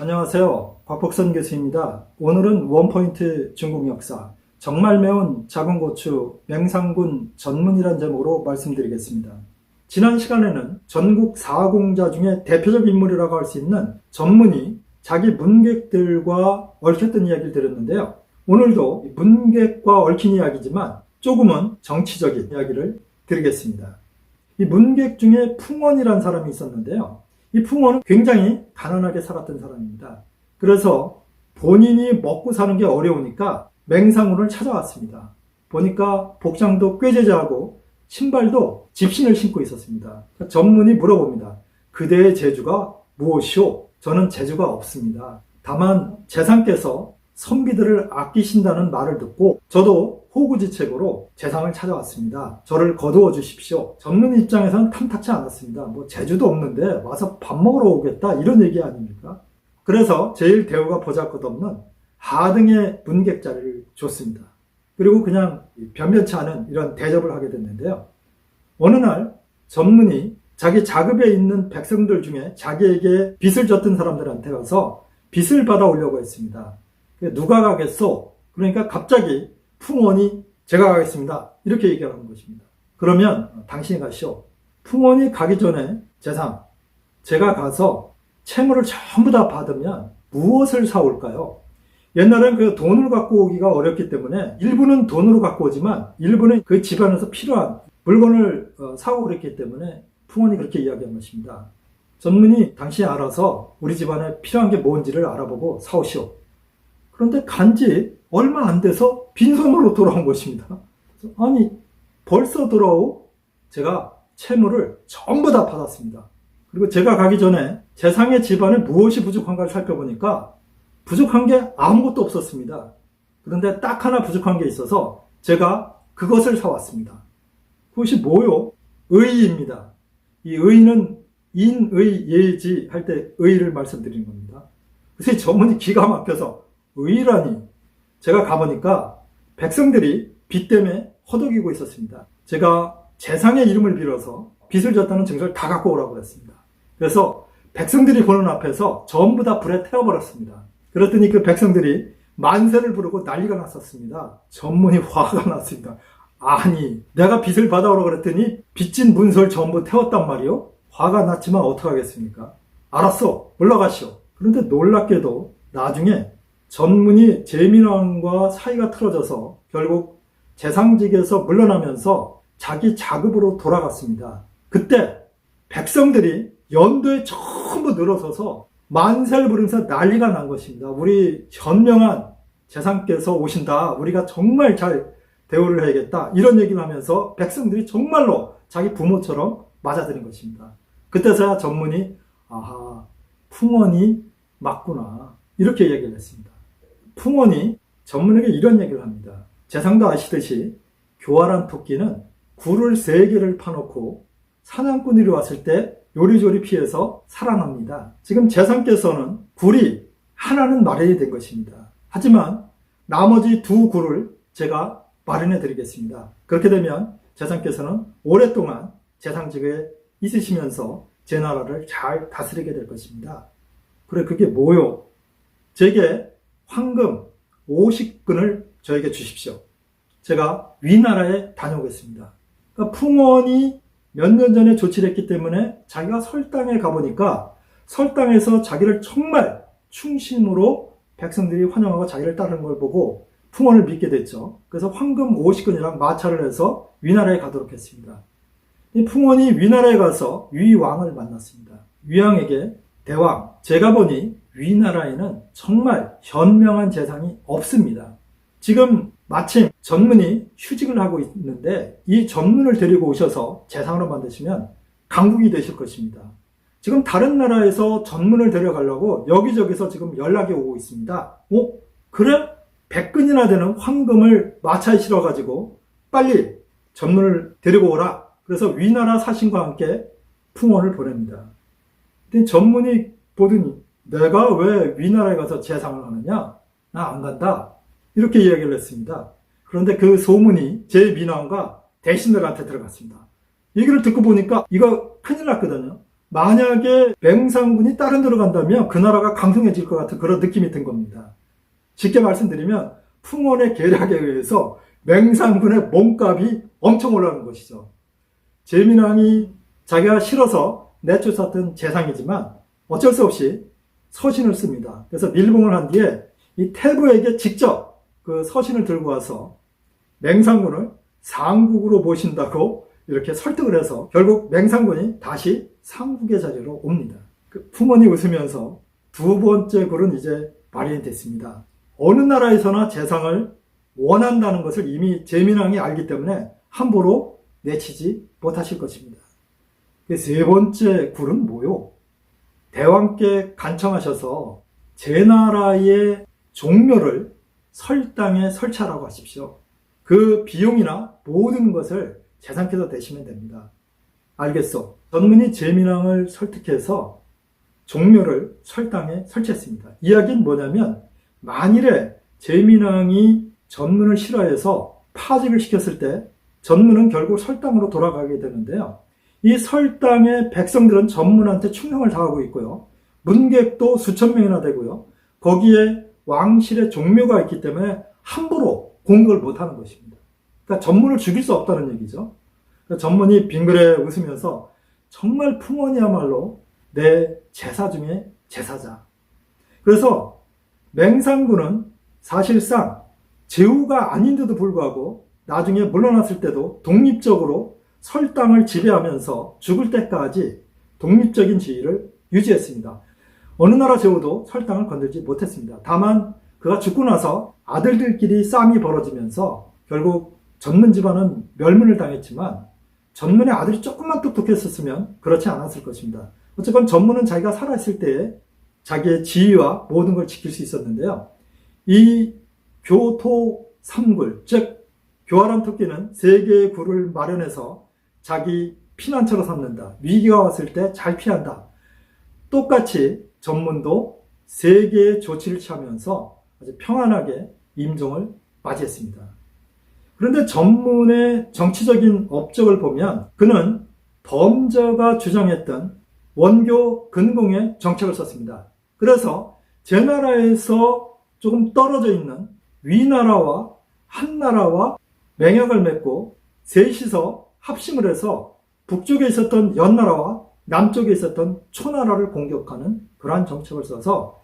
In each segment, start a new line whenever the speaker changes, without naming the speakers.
안녕하세요. 곽복선 교수입니다. 오늘은 원포인트 중국 역사, 정말 매운 작은 고추 맹상군 전문이란 제목으로 말씀드리겠습니다. 지난 시간에는 전국 사공자 중에 대표적 인물이라고 할 수 있는 전문이 자기 문객들과 얽혔던 이야기를 드렸는데요. 오늘도 문객과 얽힌 이야기지만 조금은 정치적인 이야기를 드리겠습니다. 이 문객 중에 풍원이라는 사람이 있었는데요. 이 풍원은 굉장히 가난하게 살았던 사람입니다. 그래서 본인이 먹고 사는 게 어려우니까 맹상군을 찾아왔습니다. 보니까 복장도 꾀재재하고 신발도 집신을 신고 있었습니다. 전문이 물어봅니다. 그대의 재주가 무엇이오? 저는 재주가 없습니다. 다만 재상께서 선비들을 아끼신다는 말을 듣고 저도 호구지책으로 재상을 찾아왔습니다. 저를 거두어 주십시오. 전문 입장에서는 탐탁치 않았습니다. 재주도 없는데 와서 밥 먹으러 오겠다 이런 얘기 아닙니까? 그래서 제일 대우가 보잘것없는 하등의 문객 자리를 줬습니다. 그리고 그냥 변변치 않은 이런 대접을 하게 됐는데요. 어느 날 전문이 자기 자급에 있는 백성들 중에 자기에게 빚을 졌던 사람들한테 가서 빚을 받아오려고 했습니다. 누가 가겠소? 그러니까 갑자기 풍원이 제가 가겠습니다. 이렇게 얘기하는 것입니다. 그러면 당신이 가시오. 풍원이 가기 전에 재상, 제가 가서 채무를 전부 다 받으면 무엇을 사올까요? 옛날엔 그 돈을 갖고 오기가 어렵기 때문에 일부는 돈으로 갖고 오지만 일부는 그 집안에서 필요한 물건을 사오고 그랬기 때문에 풍원이 그렇게 이야기한 것입니다. 전문이 당신이 알아서 우리 집안에 필요한 게 뭔지를 알아보고 사오시오. 그런데 간지 얼마 안 돼서 빈손으로 돌아온 것입니다. 아니 벌써 돌아오? 제가 채무를 전부 다 받았습니다. 그리고 제가 가기 전에 재상의 집안에 무엇이 부족한가를 살펴보니까 부족한 게 아무것도 없었습니다. 그런데 딱 하나 부족한 게 있어서 제가 그것을 사왔습니다. 그것이 뭐요? 의입니다. 이 의는 인의 예지 할 때 의를 말씀드리는 겁니다. 그래서 전문이 기가 막혀서 의라니. 제가 가보니까 백성들이 빚 때문에 허덕이고 있었습니다. 제가 재상의 이름을 빌어서 빚을 졌다는 증서를 다 갖고 오라고 했습니다. 그래서 백성들이 보는 앞에서 전부 다 불에 태워버렸습니다. 그랬더니 그 백성들이 만세를 부르고 난리가 났었습니다. 전문이 화가 났습니다. 아니 내가 빚을 받아오라고 그랬더니 빚진 문서를 전부 태웠단 말이요? 화가 났지만 어떡하겠습니까? 알았어, 올라가시오. 그런데 놀랍게도 나중에 전문이 제민왕과 사이가 틀어져서 결국 재상직에서 물러나면서 자기 자급으로 돌아갔습니다. 그때 백성들이 연도에 전부 늘어서서 만세를 부르면서 난리가 난 것입니다. 우리 현명한 재상께서 오신다. 우리가 정말 잘 대우를 해야겠다. 이런 얘기를 하면서 백성들이 정말로 자기 부모처럼 맞아들인 것입니다. 그때서야 전문이 아하, 풍원이 맞구나. 이렇게 얘기를 했습니다. 풍원이 전문에게 이런 얘기를 합니다. 재상도 아시듯이 교활한 토끼는 굴을 3개를 파놓고 사냥꾼이 왔을 때 요리조리 피해서 살아납니다. 지금 재상께서는 굴이 하나는 마련이 된 것입니다. 하지만 나머지 2 굴을 제가 마련해 드리겠습니다. 그렇게 되면 재상께서는 오랫동안 재상직에 있으시면서 제 나라를 잘 다스리게 될 것입니다. 그래, 그게 뭐요? 제게 황금 50근을 저에게 주십시오. 제가 위나라에 다녀오겠습니다. 그러니까 풍원이 몇 년 전에 조치를 했기 때문에 자기가 설당에 가보니까 설당에서 자기를 정말 충심으로 백성들이 환영하고 자기를 따르는 걸 보고 풍원을 믿게 됐죠. 그래서 황금 50근이랑 마차를 해서 위나라에 가도록 했습니다. 이 풍원이 위나라에 가서 위왕을 만났습니다. 위왕에게 대왕, 제가 보니 위나라에는 정말 현명한 재상이 없습니다. 지금 마침 전문이 휴직을 하고 있는데 이 전문을 데리고 오셔서 재상으로 만드시면 강국이 되실 것입니다. 지금 다른 나라에서 전문을 데려가려고 여기저기서 지금 연락이 오고 있습니다. 그래? 100근이나 되는 황금을 마차에 실어가지고 빨리 전문을 데리고 오라. 그래서 위나라 사신과 함께 풍원을 보냅니다. 근데 전문이 보더니 내가 왜 위나라에 가서 재상을 하느냐? 나 안 간다. 이렇게 이야기를 했습니다. 그런데 그 소문이 제민왕과 대신들한테 들어갔습니다. 얘기를 듣고 보니까 이거 큰일 났거든요. 만약에 맹상군이 다른 데로 간다면 그 나라가 강성해질 것 같은 그런 느낌이 든 겁니다. 쉽게 말씀드리면 풍원의 계략에 의해서 맹상군의 몸값이 엄청 올라가는 것이죠. 제민왕이 자기가 싫어서 내쫓았던 재상이지만 어쩔 수 없이 서신을 씁니다. 그래서 밀봉을 한 뒤에 이 태부에게 직접 그 서신을 들고 와서 맹상군을 상국으로 모신다고 이렇게 설득을 해서 결국 맹상군이 다시 상국의 자리로 옵니다. 풍원이 웃으면서 두 번째 굴은 이제 마련이 됐습니다. 어느 나라에서나 재상을 원한다는 것을 이미 제민왕이 알기 때문에 함부로 내치지 못하실 것입니다. 세 번째 굴은 뭐요? 대왕께 간청하셔서 제 나라의 종묘를 설당에 설치하라고 하십시오. 그 비용이나 모든 것을 재상께서 대시면 됩니다. 알겠소. 전문이 제민왕을 설득해서 종묘를 설당에 설치했습니다. 이야기는 뭐냐면 만일에 제민왕이 전문을 싫어해서 파직을 시켰을 때 전문은 결국 설당으로 돌아가게 되는데요. 이 설당의 백성들은 전문한테 충성을 다하고 있고요. 문객도 수천 명이나 되고요. 거기에 왕실의 종묘가 있기 때문에 함부로 공격을 못하는 것입니다. 그러니까 전문을 죽일 수 없다는 얘기죠. 그러니까 전문이 빙그레 웃으면서 정말 풍원이야말로 내 제사 중에 제사자. 그래서 맹상군은 사실상 제후가 아닌데도 불구하고 나중에 물러났을 때도 독립적으로 설당을 지배하면서 죽을 때까지 독립적인 지위를 유지했습니다. 어느 나라 제후도 설당을 건들지 못했습니다. 다만 그가 죽고 나서 아들들끼리 싸움이 벌어지면서 결국 전문 집안은 멸문을 당했지만 전문의 아들이 조금만 똑똑했었으면 그렇지 않았을 것입니다. 어쨌건 전문은 자기가 살아있을 때에 자기의 지위와 모든 걸 지킬 수 있었는데요. 이 교토 3굴, 즉 교활한 토끼는 3개의 굴을 마련해서 자기 피난처로 삼는다. 위기가 왔을 때 잘 피한다. 똑같이 전문도 3개의 조치를 취하면서 아주 평안하게 임종을 맞이했습니다. 그런데 전문의 정치적인 업적을 보면 그는 범저가 주장했던 원교 근공의 정책을 썼습니다. 그래서 제 나라에서 조금 떨어져 있는 위나라와 한나라와 맹약을 맺고 셋이서 합심을 해서 북쪽에 있었던 연나라와 남쪽에 있었던 초나라를 공격하는 그러한 정책을 써서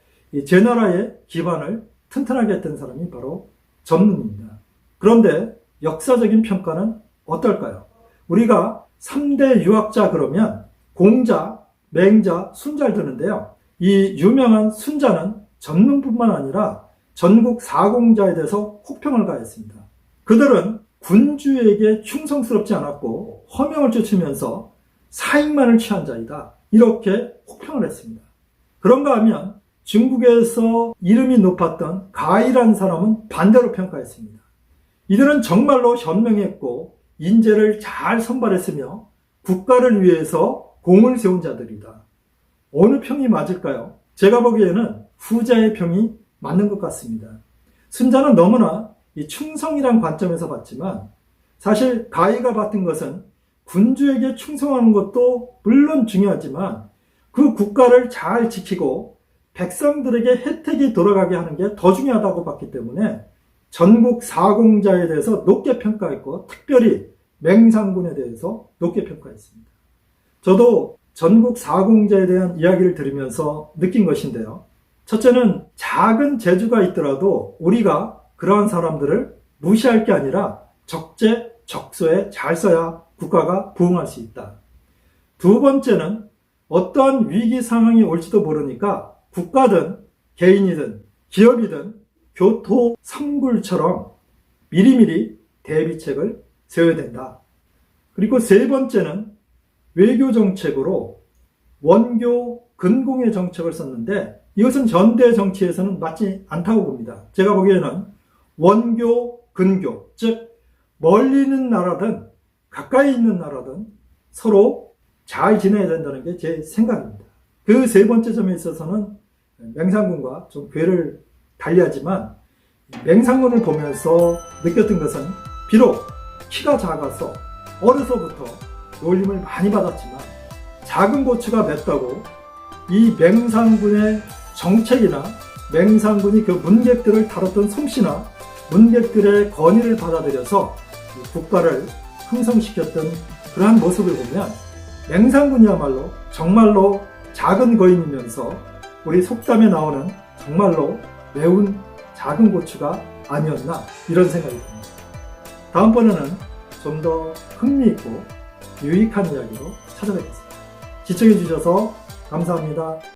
제 나라의 기반을 튼튼하게 했던 사람이 바로 전문입니다. 그런데 역사적인 평가는 어떨까요? 우리가 3대 유학자 그러면 공자, 맹자, 순자를 드는데요. 이 유명한 순자는 전문뿐만 아니라 전국 사공자에 대해서 혹평을 가했습니다. 그들은 군주에게 충성스럽지 않았고 허명을 쫓으면서 사익만을 취한 자이다. 이렇게 혹평을 했습니다. 그런가 하면 중국에서 이름이 높았던 가이라는 사람은 반대로 평가했습니다. 이들은 정말로 현명했고 인재를 잘 선발했으며 국가를 위해서 공을 세운 자들이다. 어느 평이 맞을까요? 제가 보기에는 후자의 평이 맞는 것 같습니다. 순자는 너무나 이 충성이란 관점에서 봤지만 사실 가이가 봤던 것은 군주에게 충성하는 것도 물론 중요하지만 그 국가를 잘 지키고 백성들에게 혜택이 돌아가게 하는 게 더 중요하다고 봤기 때문에 전국 사공자에 대해서 높게 평가했고 특별히 맹상군에 대해서 높게 평가했습니다. 저도 전국 사공자에 대한 이야기를 들으면서 느낀 것인데요. 첫째는 작은 재주가 있더라도 우리가 그러한 사람들을 무시할 게 아니라 적재적소에 잘 써야 국가가 부흥할 수 있다. 두 번째는 어떠한 위기 상황이 올지도 모르니까 국가든 개인이든 기업이든 교토 3굴처럼 미리미리 대비책을 세워야 된다. 그리고 세 번째는 외교 정책으로 원교 근공의 정책을 썼는데 이것은 현대 정치에서는 맞지 않다고 봅니다. 제가 보기에는 원교, 근교, 즉 멀리 있는 나라든 가까이 있는 나라든 서로 잘 지내야 된다는 게 제 생각입니다. 그 세 번째 점에 있어서는 맹상군과 좀 궤를 달리하지만 맹상군을 보면서 느꼈던 것은 비록 키가 작아서 어려서부터 놀림을 많이 받았지만 작은 고추가 맵다고 이 맹상군의 정책이나 맹상군이 그 문객들을 다뤘던 솜씨나 문객들의 건의를 받아들여서 국가를 흥성시켰던 그러한 모습을 보면 맹상군이야말로 정말로 작은 거인이면서 우리 속담에 나오는 정말로 매운 작은 고추가 아니었나 이런 생각이 듭니다. 다음번에는 좀 더 흥미있고 유익한 이야기로 찾아뵙겠습니다. 시청해 주셔서 감사합니다.